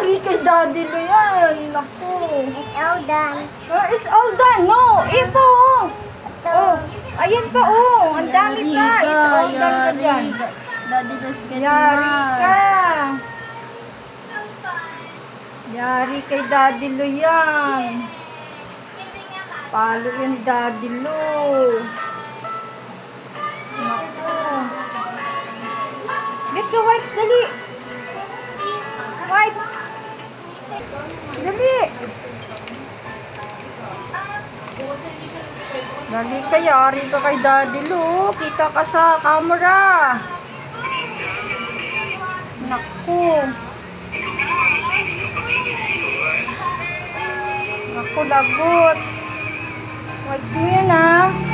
Yari kay Daddy Lo yan. Naku. It's all done. It's all done. No, ito. Oh, ayan pa oh. Ang dami pa. It's all done ka dyan. Daddy was getting Yari mad. ka. Yari kay Daddy Lo yan. Palo yan ni Daddy Lo. Naku. Get ka wipes, dali. Wipes. Dali. Dali ka, yari ka kay Daddy Lo. Kita ka sa camera. Naku. Naku, lagot. Wipes mo yan, ha.